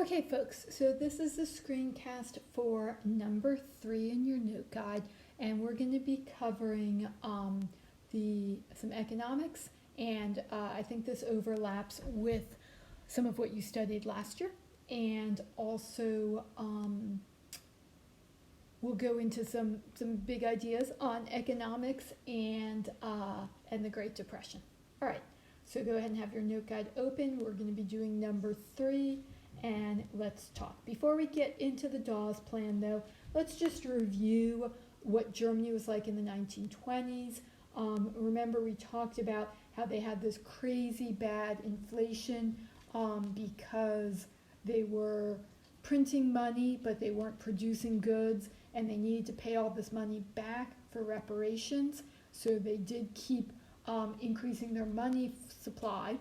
Okay, folks, so this is the screencast for number 3 in your note guide, and we're going to be covering some economics, and I think this overlaps with some of what you studied last year, and also we'll go into some big ideas on economics and the Great Depression. All right, so go ahead and have your note guide open. We're going to be doing number 3. And let's talk. Before we get into the Dawes Plan, though, let's just review what Germany was like in the 1920s. Remember, we talked about how they had this crazy bad inflation because they were printing money, but they weren't producing goods, and they needed to pay all this money back for reparations. So they did keep increasing their money supply.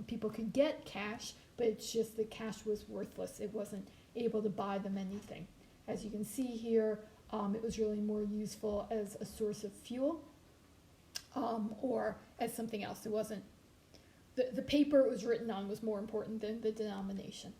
People could get cash, but it's just that cash was worthless. It wasn't able to buy them anything. As you can see here, it was really more useful as a source of fuel or as something else. It wasn't, the paper it was written on was more important than the denomination.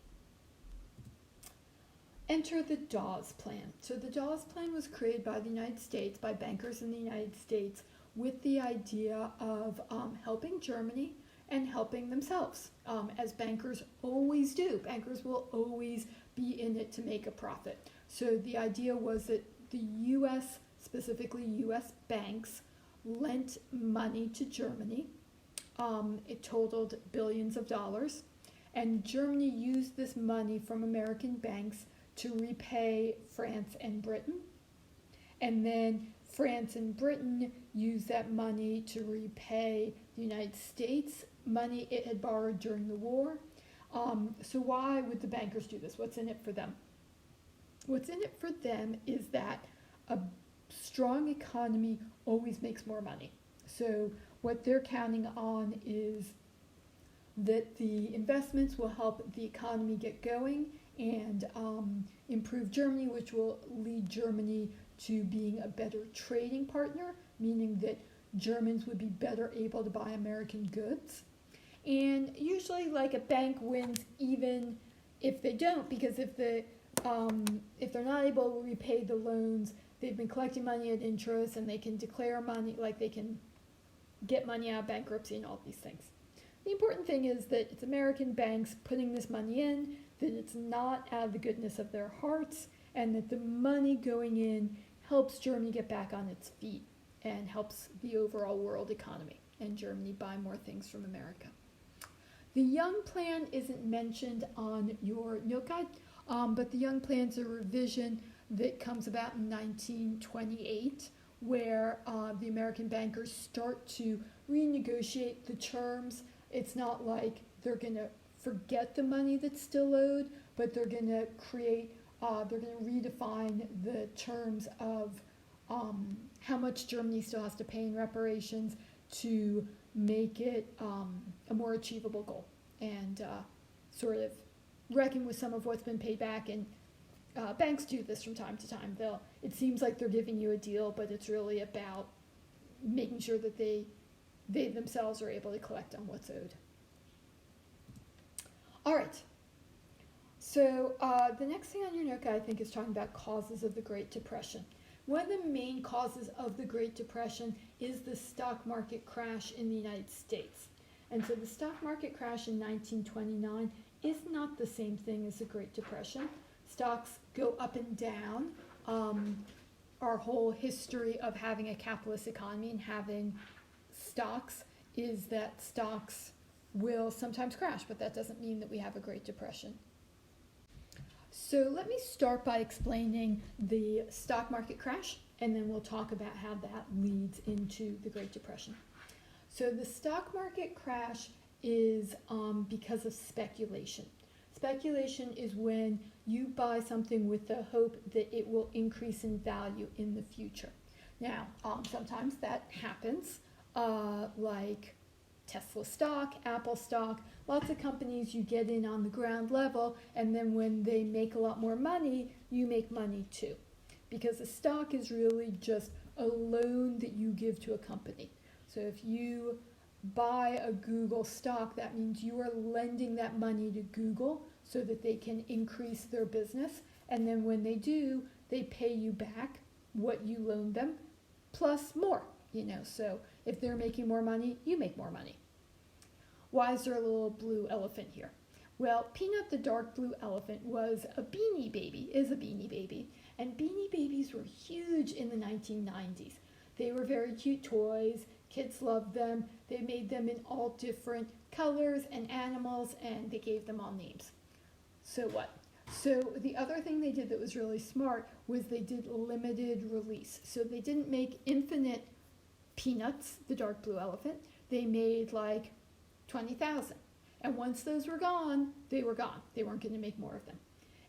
Enter the Dawes Plan. So the Dawes Plan was created by the United States, by bankers in the United States, with the idea of helping Germany and helping themselves, as bankers always do. Bankers will always be in it to make a profit. So the idea was that the U.S., specifically U.S. banks, lent money to Germany. It totaled billions of dollars, and Germany used this money from American banks to repay France and Britain. And then France and Britain used that money to repay the United States money it had borrowed during the war. So why would the bankers do this? What's in it for them? What's in it for them is that a strong economy always makes more money. So what they're counting on is that the investments will help the economy get going and improve Germany, which will lead Germany to being a better trading partner, meaning that Germans would be better able to buy American goods. And usually, like, a bank wins even if they don't, because if they're not able to repay the loans, they've been collecting money at interest, and they can declare money, like they can get money out of bankruptcy and all these things. The important thing is that it's American banks putting this money in, that it's not out of the goodness of their hearts, and that the money going in helps Germany get back on its feet and helps the overall world economy and Germany buy more things from America. The Young Plan isn't mentioned on your note guide, but the Young Plan's a revision that comes about in 1928, where the American bankers start to renegotiate the terms. It's not like they're going to forget the money that's still owed, but they're going to redefine the terms of how much Germany still has to pay in reparations to make it a more achievable goal, and sort of reckon with some of what's been paid back. And banks do this from time to time. It seems like they're giving you a deal, but it's really about making sure that they themselves are able to collect on what's owed. All right. So the next thing on your note guide, I think, is talking about causes of the Great Depression. One of the main causes of the Great Depression is the stock market crash in the United States. And so the stock market crash in 1929 is not the same thing as the Great Depression. Stocks go up and down. Our whole history of having a capitalist economy and having stocks is that stocks will sometimes crash, but that doesn't mean that we have a Great Depression. So let me start by explaining the stock market crash, and then we'll talk about how that leads into the Great Depression. So the stock market crash is because of speculation. Speculation is when you buy something with the hope that it will increase in value in the future. Now, sometimes that happens, like Tesla stock, Apple stock, lots of companies you get in on the ground level, and then when they make a lot more money, you make money too. Because a stock is really just a loan that you give to a company. So if you buy a Google stock, that means you are lending that money to Google so that they can increase their business. And then when they do, they pay you back what you loaned them plus more, So if they're making more money, you make more money. Why is there a little blue elephant here? Well, Peanut the dark blue elephant was a Beanie Baby, is a Beanie Baby. And Beanie Babies were huge in the 1990s. They were very cute toys. Kids loved them. They made them in all different colors and animals, and they gave them all names. So what? So the other thing they did that was really smart was they did limited release. So they didn't make infinite Peanuts, the dark blue elephant. They made like 20,000. And once those were gone, they were gone. They weren't going to make more of them.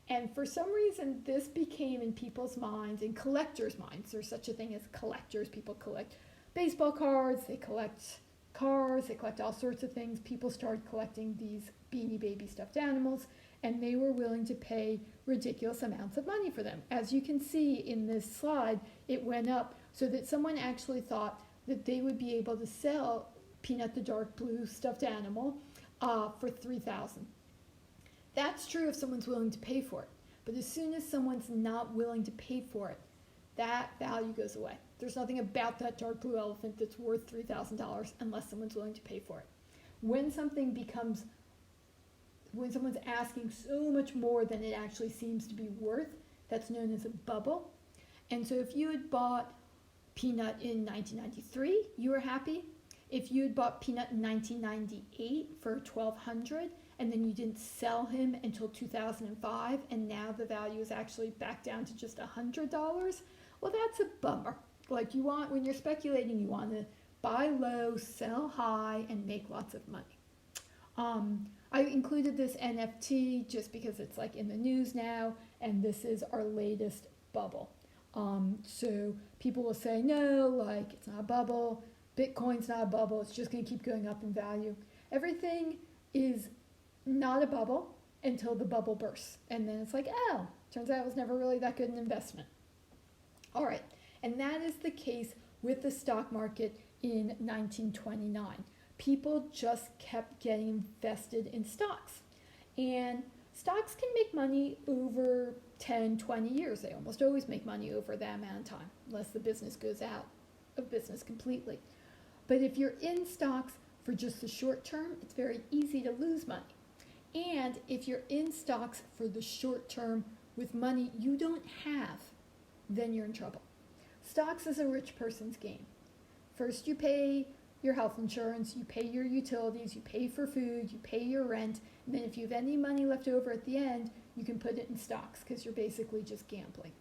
And for some reason, this became in people's minds, in collectors' minds, there's such a thing as collectors. People collect baseball cards, they collect cars, they collect all sorts of things. People started collecting these Beanie Baby stuffed animals, and they were willing to pay ridiculous amounts of money for them. As you can see in this slide, it went up so that someone actually thought that they would be able to sell Peanut the dark blue stuffed animal for $3,000. That's true if someone's willing to pay for it. But as soon as someone's not willing to pay for it, that value goes away. There's nothing about that dark blue elephant that's worth $3,000 unless someone's willing to pay for it. When someone's asking so much more than it actually seems to be worth, that's known as a bubble. And so if you had bought Peanut in 1993, you were happy. If you had bought Peanut in 1998 for $1,200, and then you didn't sell him until 2005, and now the value is actually back down to just $100, well, that's a bummer. Like when you're speculating, you want to buy low, sell high, and make lots of money. I included this NFT just because it's like in the news now, and this is our latest bubble. So people will say, no, like it's not a bubble. Bitcoin's not a bubble. It's just going to keep going up in value. Everything is not a bubble until the bubble bursts. And then it's like, oh, turns out it was never really that good an investment. All right. And that is the case with the stock market in 1929. People just kept getting invested in stocks. And stocks can make money over 10, 20 years. They almost always make money over that amount of time, unless the business goes out of business completely. But if you're in stocks for just the short term, it's very easy to lose money. And if you're in stocks for the short term with money you don't have, then you're in trouble. Stocks is a rich person's game. First you pay your health insurance, you pay your utilities, you pay for food, you pay your rent, and then if you have any money left over at the end, you can put it in stocks because you're basically just gambling.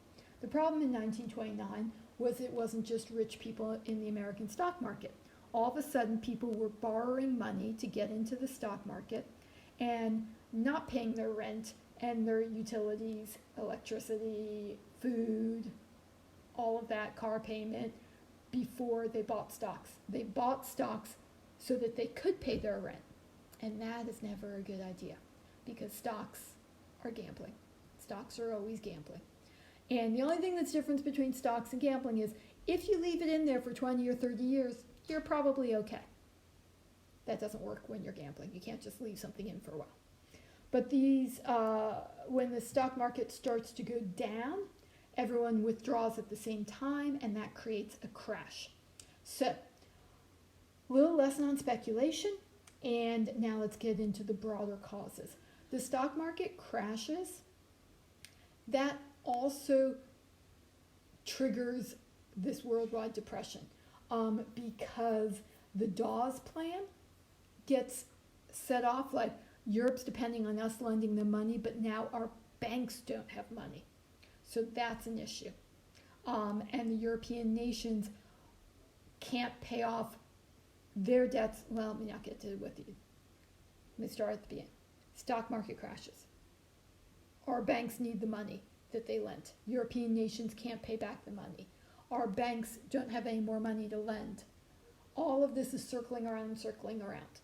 The problem in 1929 was it wasn't just rich people in the American stock market. All of a sudden, people were borrowing money to get into the stock market and not paying their rent and their utilities, electricity, food, all of that, car payment, before they bought stocks. They bought stocks so that they could pay their rent. And that is never a good idea because stocks are gambling. Stocks are always gambling. And the only thing that's different between stocks and gambling is if you leave it in there for 20 or 30 years, you're probably okay. That doesn't work when you're gambling. You can't just leave something in for a while. But when the stock market starts to go down, everyone withdraws at the same time, and that creates a crash. So, little lesson on speculation, and now let's get into the broader causes. The stock market crashes. That also triggers this worldwide depression because the Dawes plan gets set off like Europe's depending on us lending them money, but now our banks don't have money. So that's an issue. And the European nations can't pay off their debts. Well, let me not get to with you. Let me start at the beginning. Stock market crashes. Our banks need the money that they lent. European nations can't pay back the money. Our banks don't have any more money to lend. All of this is circling around and circling around.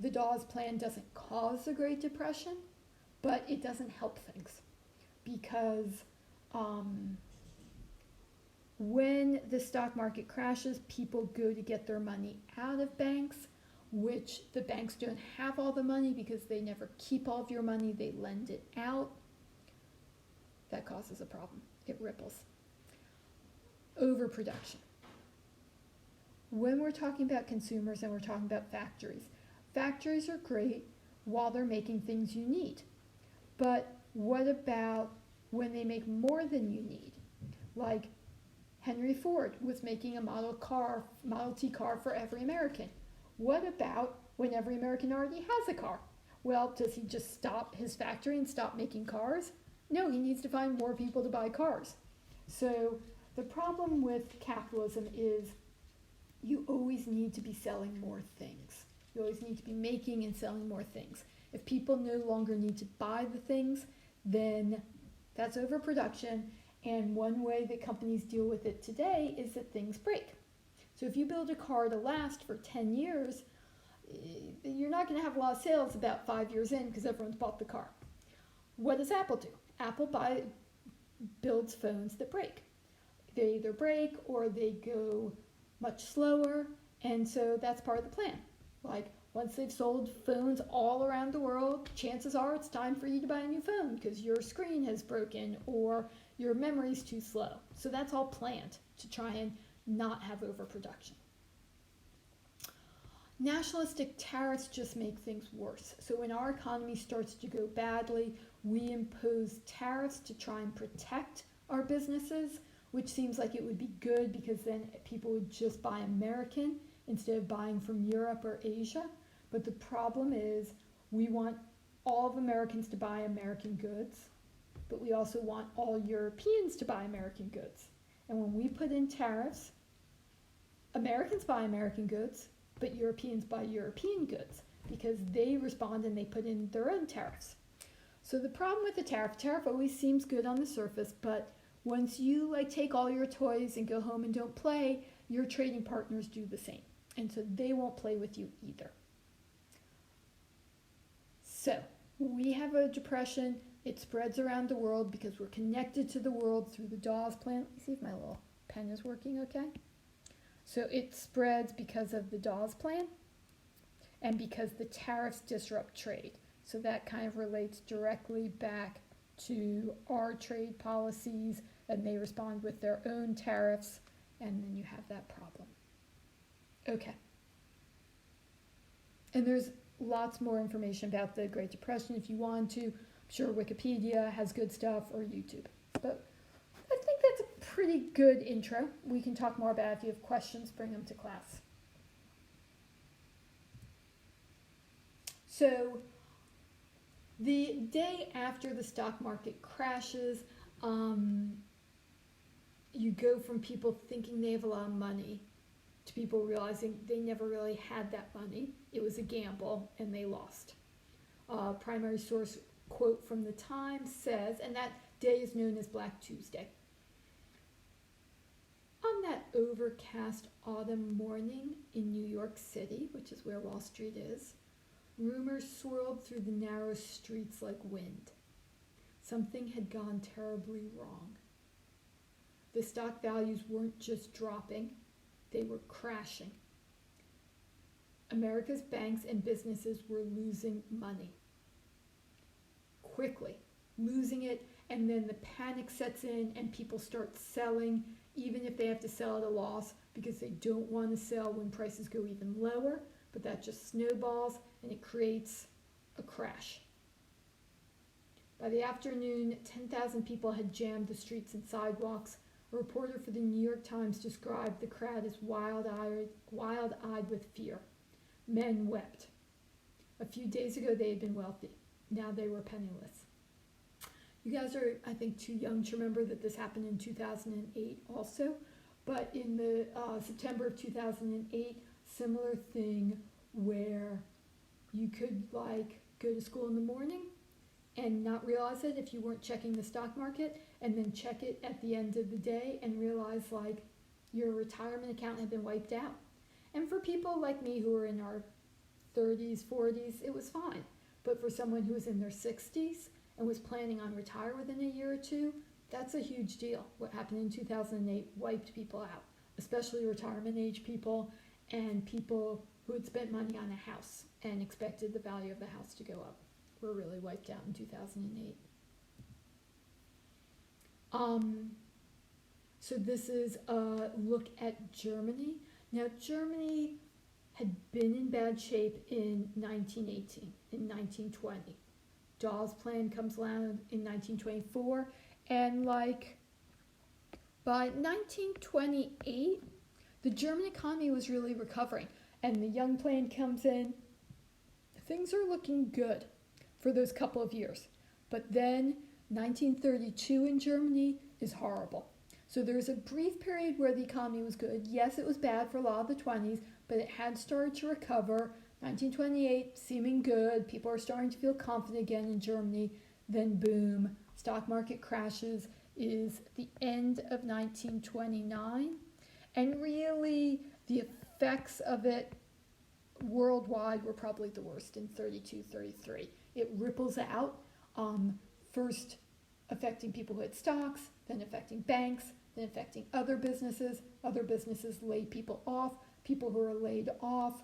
The Dawes plan doesn't cause the Great Depression, but it doesn't help things because when the stock market crashes, people go to get their money out of banks, which the banks don't have all the money because they never keep all of your money, they lend it out. That causes a problem. It ripples. Overproduction. When we're talking about consumers and we're talking about factories are great while they're making things you need. But what about when they make more than you need? Like Henry Ford was making a Model T car for every American. What about when every American already has a car? Well, does he just stop his factory and stop making cars? No, he needs to find more people to buy cars. So the problem with capitalism is you always need to be selling more things. You always need to be making and selling more things. If people no longer need to buy the things, then that's overproduction. And one way that companies deal with it today is that things break. So if you build a car to last for 10 years, you're not going to have a lot of sales about 5 years in because everyone's bought the car. What does Apple do? Apple builds phones that break. They either break or they go much slower, and so that's part of the plan. Like, once they've sold phones all around the world, chances are it's time for you to buy a new phone because your screen has broken or your memory's too slow. So that's all planned to try and not have overproduction. Nationalistic tariffs just make things worse. So when our economy starts to go badly, we impose tariffs to try and protect our businesses, which seems like it would be good because then people would just buy American instead of buying from Europe or Asia. But the problem is we want all of Americans to buy American goods, but we also want all Europeans to buy American goods. And when we put in tariffs, Americans buy American goods, but Europeans buy European goods because they respond and they put in their own tariffs. So the problem with the tariff always seems good on the surface, but once you take all your toys and go home and don't play, your trading partners do the same. And so they won't play with you either. So we have a depression. It spreads around the world because we're connected to the world through the Dawes Plan. Let me see if my little pen is working okay. So it spreads because of the Dawes Plan and because the tariffs disrupt trade. So that kind of relates directly back to our trade policies, and they respond with their own tariffs, and then you have that problem. Okay. And there's lots more information about the Great Depression if you want to. I'm sure Wikipedia has good stuff, or YouTube. But I think that's a pretty good intro. We can talk more about it. If you have questions, bring them to class. So the day after the stock market crashes, you go from people thinking they have a lot of money to people realizing they never really had that money. It was a gamble and they lost. Primary source quote from the Times says, and that day is known as Black Tuesday. On that overcast autumn morning in New York City, which is where Wall Street is, rumors swirled through the narrow streets like wind. Something had gone terribly wrong. The stock values weren't just dropping, they were crashing. America's banks and businesses were losing money. Quickly, losing it, and then the panic sets in and people start selling, even if they have to sell at a loss, because they don't want to sell when prices go even lower, but that just snowballs and it creates a crash. By the afternoon, 10,000 people had jammed the streets and sidewalks. A reporter for the New York Times described the crowd as wild-eyed with fear. Men wept. A few days ago, they had been wealthy. Now they were penniless. You guys are, I think, too young to remember that this happened in 2008 also. But in the September of 2008, similar thing where you could go to school in the morning and not realize it if you weren't checking the stock market, and then check it at the end of the day and realize your retirement account had been wiped out. And for people like me who are in our 30s, 40s, it was fine. But for someone who was in their 60s and was planning on retire within a year or two, that's a huge deal. What happened in 2008 wiped people out, especially retirement age people and people who had spent money on a house and expected the value of the house to go up were really wiped out in 2008. So this is a look at Germany. Now, Germany had been in bad shape in 1918, in 1920. Dawes Plan comes along in 1924, and by 1928, the German economy was really recovering, and the Young Plan comes in. Things are looking good for those couple of years. But then 1932 in Germany is horrible. So there's a brief period where the economy was good. Yes, it was bad for a lot of the 20s, but it had started to recover. 1928 seeming good. People are starting to feel confident again in Germany. Then boom, stock market crashes is the end of 1929. And really the effects of it worldwide were probably the worst in 32, 33. It ripples out, first affecting people who had stocks, then affecting banks, then affecting other businesses. Other businesses lay people off. People who are laid off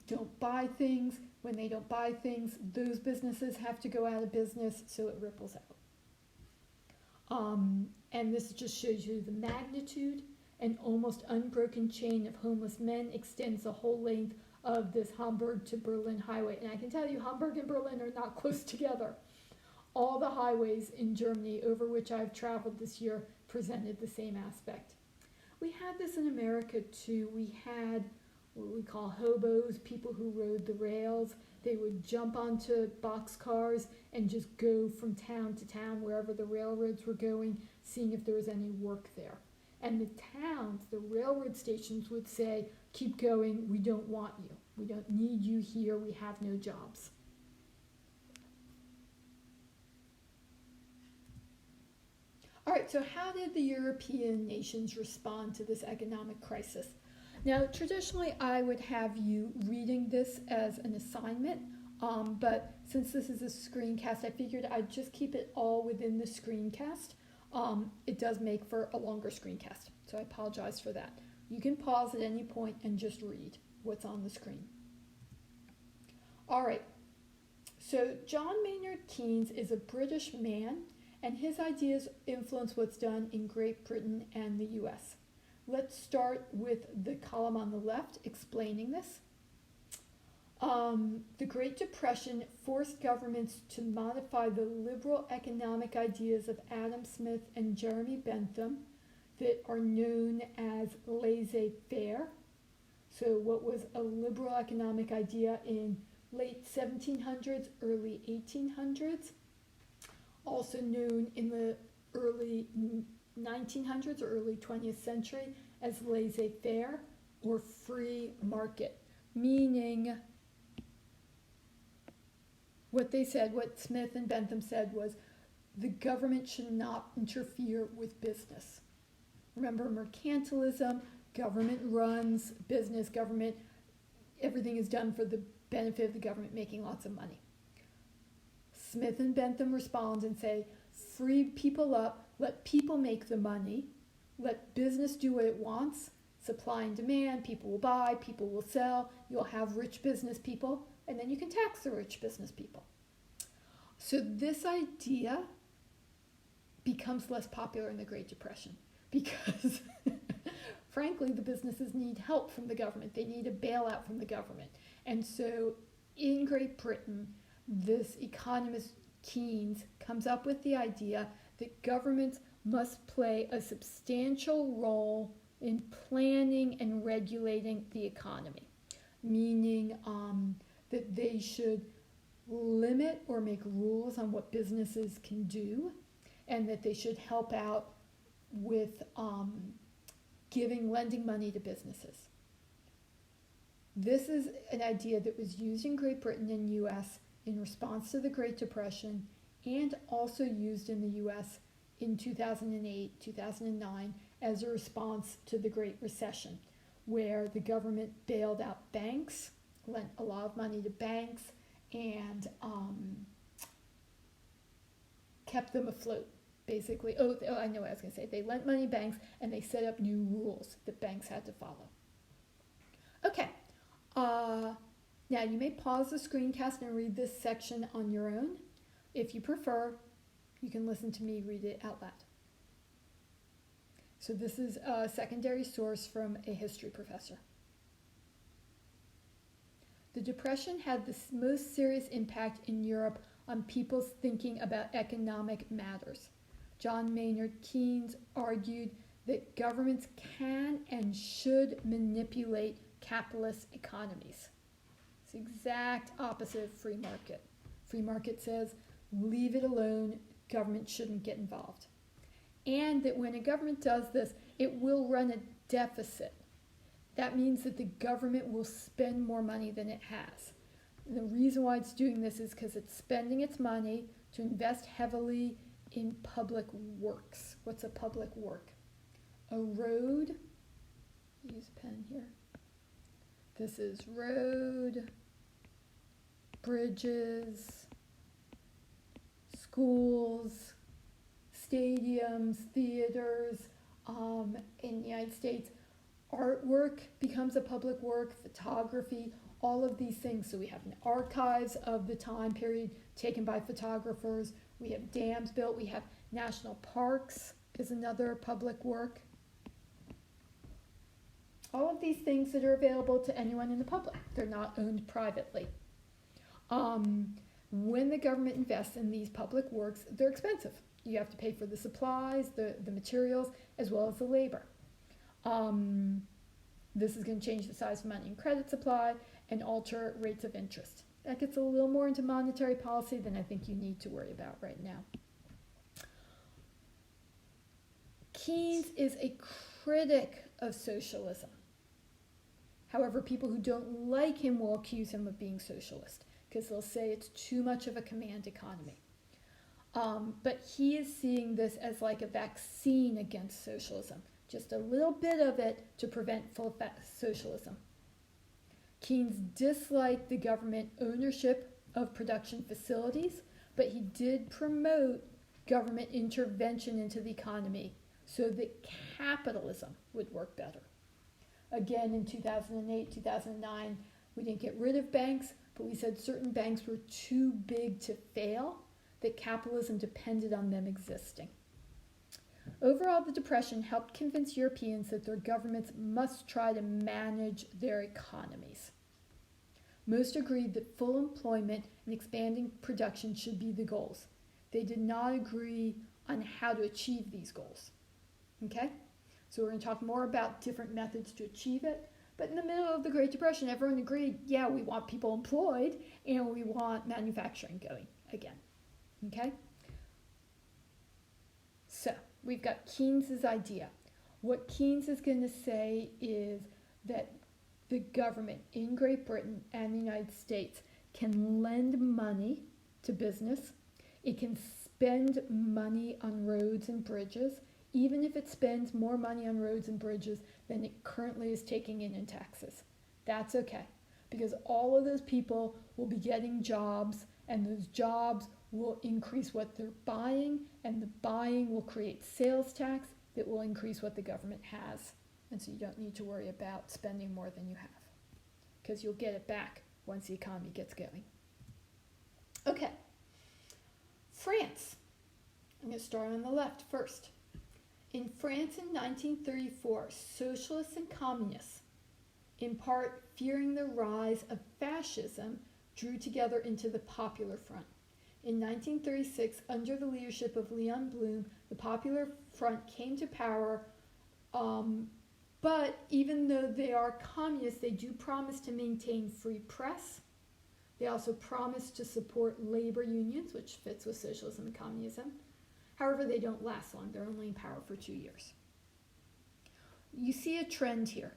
don't buy things. When they don't buy things, those businesses have to go out of business, so it ripples out. And this just shows you the magnitude. An almost unbroken chain of homeless men extends the whole length of this Hamburg to Berlin highway. And I can tell you, Hamburg and Berlin are not close together. All the highways in Germany over which I've traveled this year presented the same aspect. We had this in America too. We had what we call hobos, people who rode the rails. They would jump onto boxcars and just go from town to town wherever the railroads were going, seeing if there was any work there. And the towns, the railroad stations would say, keep going, we don't want you. We don't need you here, we have no jobs. All right, so how did the European nations respond to this economic crisis? Now, traditionally, I would have you reading this as an assignment, but since this is a screencast, I figured I'd just keep it all within the screencast. It does make for a longer screencast, so I apologize for that. You can pause at any point and just read what's on the screen. All right, so John Maynard Keynes is a British man, and his ideas influence what's done in Great Britain and the US. Let's start with the column on the left explaining this. The Great Depression forced governments to modify the liberal economic ideas of Adam Smith and Jeremy Bentham that are known as laissez-faire. So what was a liberal economic idea in late 1700s, early 1800s, also known in the early 1900s or early 20th century as laissez-faire or free market, meaning what they said, what Smith and Bentham said was the government should not interfere with business. Remember, mercantilism, government runs business, government, everything is done for the benefit of the government making lots of money. Smith and Bentham respond and say, free people up, let people make the money, let business do what it wants, supply and demand, people will buy, people will sell, you'll have rich business people, and then you can tax the rich business people. So this idea becomes less popular in the Great Depression because frankly, the businesses need help from the government. They need a bailout from the government. And so in Great Britain, this economist Keynes comes up with the idea that governments must play a substantial role in planning and regulating the economy, meaning that they should limit or make rules on what businesses can do, and that they should help out with lending money to businesses. This is an idea that was used in Great Britain and US in response to the Great Depression, and also used in the US in 2008, 2009 as a response to the Great Recession, where the government bailed out banks, lent a lot of money to banks, and kept them afloat, basically. Oh, I know what I was going to say. They lent money to banks, and they set up new rules that banks had to follow. Okay, Now, you may pause the screencast and read this section on your own. If you prefer, you can listen to me read it out loud. So this is a secondary source from a history professor. The Depression had the most serious impact in Europe on people's thinking about economic matters. John Maynard Keynes argued that governments can and should manipulate capitalist economies. It's the exact opposite of free market. Free market says, leave it alone, government shouldn't get involved. And that when a government does this, it will run a deficit. That means that the government will spend more money than it has. And the reason why it's doing this is because it's spending its money to invest heavily in public works. What's a public work? A road, use a pen here. This is road, bridges, schools, stadiums, theaters. In the United States, artwork becomes a public work, photography, all of these things. So we have archives of the time period taken by photographers. We have dams built. We have national parks is another public work. All of these things that are available to anyone in the public. They're not owned privately. When the government invests in these public works, they're expensive. You have to pay for the supplies, the materials, as well as the labor. This is going to change the size of money and credit supply and alter rates of interest. That gets a little more into monetary policy than I think you need to worry about right now. Keynes is a critic of socialism. However, people who don't like him will accuse him of being socialist because they'll say it's too much of a command economy. But he is seeing this as like a vaccine against socialism, just a little bit of it to prevent full socialism. Keynes disliked the government ownership of production facilities, but he did promote government intervention into the economy so that capitalism would work better. Again, in 2008, 2009, we didn't get rid of banks, but we said certain banks were too big to fail, that capitalism depended on them existing. Overall, the Depression helped convince Europeans that their governments must try to manage their economies. Most agreed that full employment and expanding production should be the goals. They did not agree on how to achieve these goals. Okay? So we're going to talk more about different methods to achieve it. But in the middle of the Great Depression, everyone agreed, yeah, we want people employed and we want manufacturing going again. Okay? So we've got Keynes's idea. What Keynes is going to say is that the government in Great Britain and the United States can lend money to business. It can spend money on roads and bridges, even if it spends more money on roads and bridges than it currently is taking in taxes. That's okay, because all of those people will be getting jobs, and those jobs will increase what they're buying, and the buying will create sales tax that will increase what the government has. And so you don't need to worry about spending more than you have, because you'll get it back once the economy gets going. Okay, France. I'm going to start on the left first. In France in 1934, socialists and communists, in part fearing the rise of fascism, drew together into the Popular Front. In 1936, under the leadership of Leon Blum, the Popular Front came to power, but even though they are communists, they do promise to maintain free press. They also promise to support labor unions, which fits with socialism and communism. However, they don't last long. They're only in power for 2 years. You see a trend here.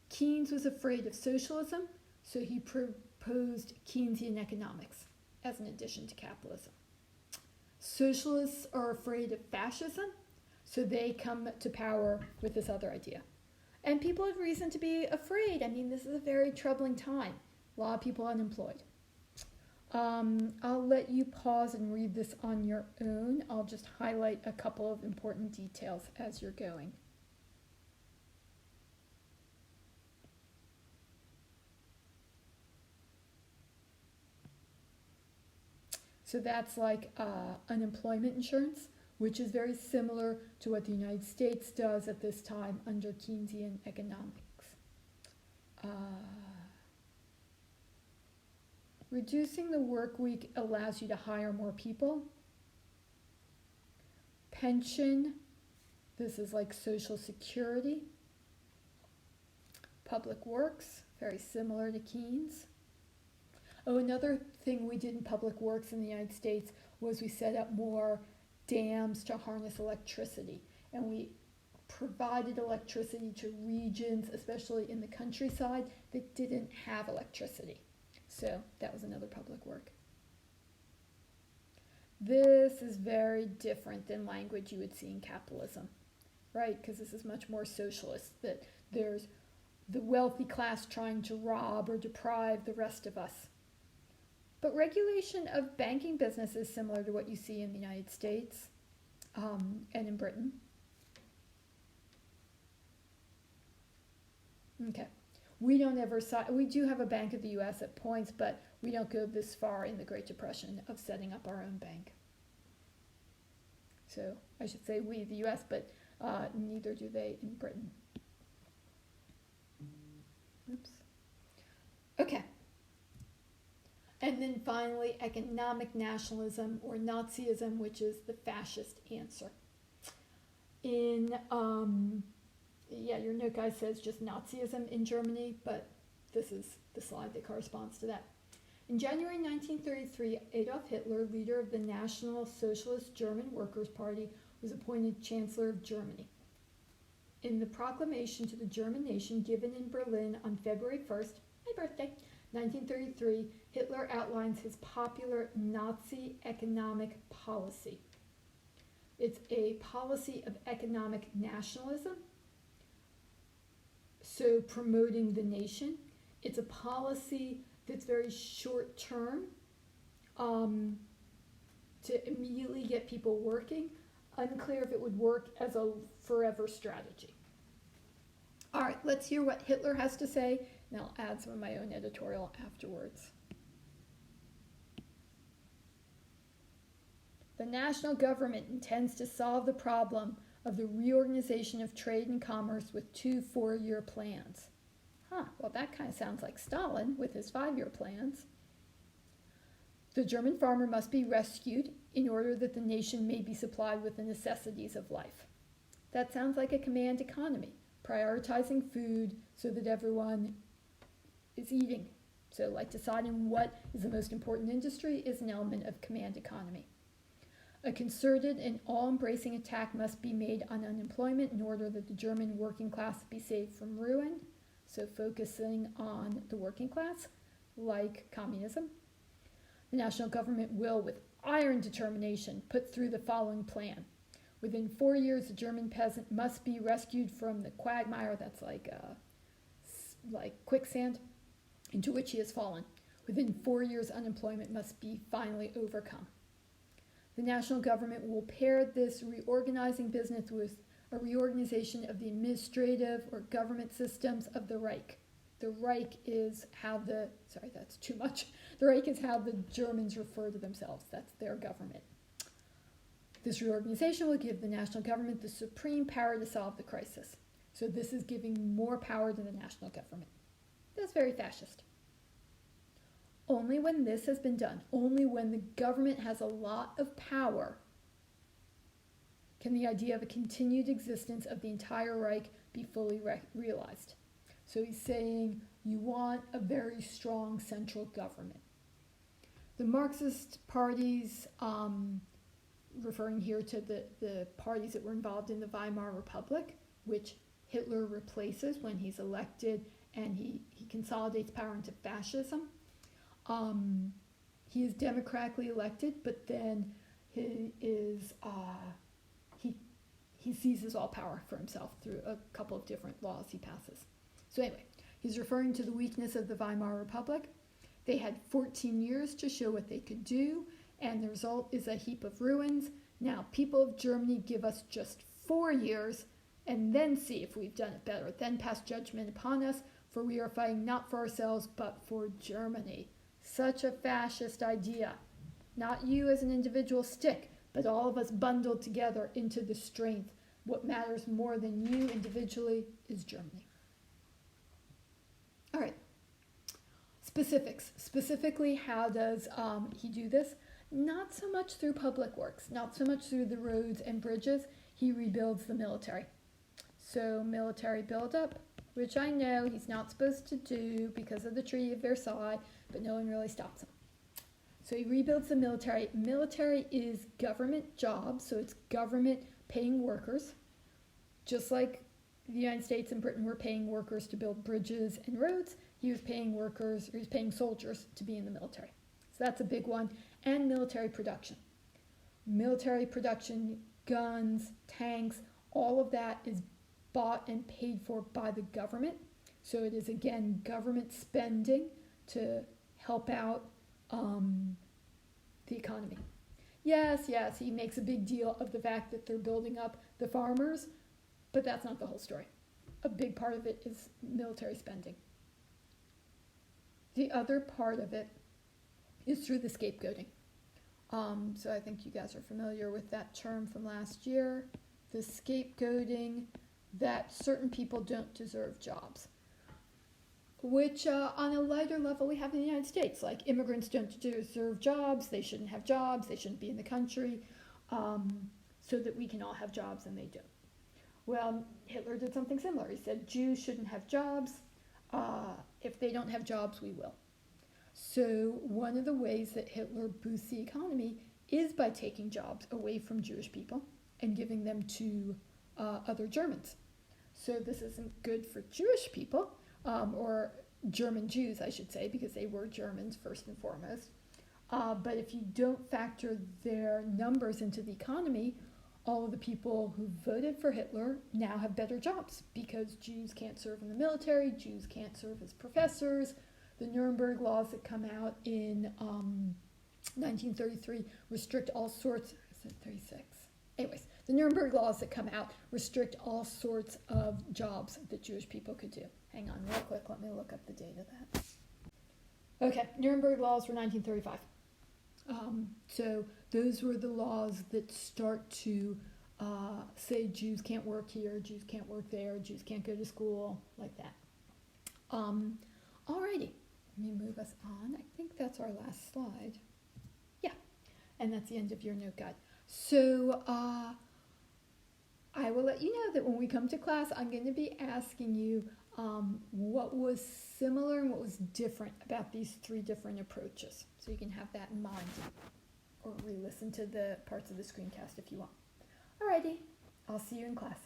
Keynes was afraid of socialism, so he proposed Keynesian economics as an addition to capitalism. Socialists are afraid of fascism, so they come to power with this other idea. And people have reason to be afraid. I mean, this is a very troubling time. A lot of people unemployed. I'll let you pause and read this on your own. I'll just highlight a couple of important details as you're going. So that's like unemployment insurance, which is very similar to what the United States does at this time under Keynesian economics. Reducing the work week allows you to hire more people. Pension, this is like Social Security. Public Works, very similar to Keynes. Oh, another thing we did in Public Works in the United States was we set up more dams to harness electricity. And we provided electricity to regions, especially in the countryside, that didn't have electricity. So that was another public work. This is very different than language you would see in capitalism, right? Because this is much more socialist, that there's the wealthy class trying to rob or deprive the rest of us. But regulation of banking business is similar to what you see in the United States and in Britain. Okay. We don't ever, we do have a Bank of the U.S. at points, but we don't go this far in the Great Depression of setting up our own bank. So I should say we, the U.S., but neither do they in Britain. Oops. Okay. And then finally, economic nationalism or Nazism, which is the fascist answer. In your note guy says just Nazism in Germany, but this is the slide that corresponds to that. In January 1933, Adolf Hitler, leader of the National Socialist German Workers' Party, was appointed Chancellor of Germany. In the proclamation to the German nation given in Berlin on February 1st, my birthday, 1933, Hitler outlines his popular Nazi economic policy. It's a policy of economic nationalism, so promoting the nation. It's a policy that's very short term, to immediately get people working. Unclear if it would work as a forever strategy. All right, let's hear what Hitler has to say, and I'll add some of my own editorial afterwards. The national government intends to solve the problem of the reorganization of trade and commerce with 2 4-year plans. Well, that kind of sounds like Stalin with his 5-year plans. The German farmer must be rescued in order that the nation may be supplied with the necessities of life. That sounds like a command economy, prioritizing food so that everyone is eating. So like deciding what is the most important industry is an element of command economy. A concerted and all-embracing attack must be made on unemployment in order that the German working class be saved from ruin. So focusing on the working class, like communism. The national government will, with iron determination, put through the following plan. Within 4 years, the German peasant must be rescued from the quagmire, that's like quicksand, into which he has fallen. Within 4 years, unemployment must be finally overcome. The national government will pair this reorganizing business with a reorganization of the administrative or government systems of the Reich. The Reich is how the Reich is how the Germans refer to themselves. That's their government. This reorganization will give the national government the supreme power to solve the crisis. So this is giving more power to the national government. That's very fascist. Only when this has been done, only when the government has a lot of power, can the idea of a continued existence of the entire Reich be fully realized. So he's saying you want a very strong central government. The Marxist parties, referring here to the parties that were involved in the Weimar Republic, which Hitler replaces when he's elected and he consolidates power into fascism. He is democratically elected, but then he seizes all power for himself through a couple of different laws he passes. So anyway, he's referring to the weakness of the Weimar Republic. They had 14 years to show what they could do, and the result is a heap of ruins. Now, people of Germany, give us just 4 years, and then see if we've done it better. Then pass judgment upon us, for we are fighting not for ourselves, but for Germany. Such a fascist idea. Not you as an individual stick, but all of us bundled together into the strength. What matters more than you individually is Germany. All right. Specifics. Specifically, how does he do this? Not so much through public works, not so much through the roads and bridges. He rebuilds the military. So military buildup, which I know he's not supposed to do because of the Treaty of Versailles, but no one really stops him. So he rebuilds the military. Military is government jobs, so it's government paying workers, just like the United States and Britain were paying workers to build bridges and roads. He was paying workers, or he was paying soldiers to be in the military. So that's a big one. And military production. Military production, guns, tanks, all of that is bought and paid for by the government. So it is, again, government spending to help out the economy. Yes, he makes a big deal of the fact that they're building up the farmers, but that's not the whole story. A big part of it is military spending. The other part of it is through the scapegoating. So I think you guys are familiar with that term from last year, the scapegoating that certain people don't deserve jobs, which on a lighter level we have in the United States, like immigrants don't deserve jobs, they shouldn't have jobs, they shouldn't be in the country, so that we can all have jobs and they don't. Well, Hitler did something similar. He said Jews shouldn't have jobs. If they don't have jobs, we will. So one of the ways that Hitler boosts the economy is by taking jobs away from Jewish people and giving them to other Germans. So this isn't good for Jewish people, or German Jews, I should say, because they were Germans first and foremost. But if you don't factor their numbers into the economy, all of the people who voted for Hitler now have better jobs because Jews can't serve in the military, Jews can't serve as professors. The Nuremberg laws that come out in 1933 restrict all sorts, is it 36? Anyways, the Nuremberg laws that come out restrict all sorts of jobs that Jewish people could do. Hang on real quick, let me look up the date of that. Okay, Nuremberg laws were 1935. So those were the laws that start to say Jews can't work here, Jews can't work there, Jews can't go to school, like that. Alrighty, let me move us on. I think that's our last slide. Yeah, and that's the end of your note guide. So I will let you know that when we come to class, I'm going to be asking you what was similar and what was different about these three different approaches. So you can have that in mind or re-listen to the parts of the screencast if you want. Alrighty, I'll see you in class.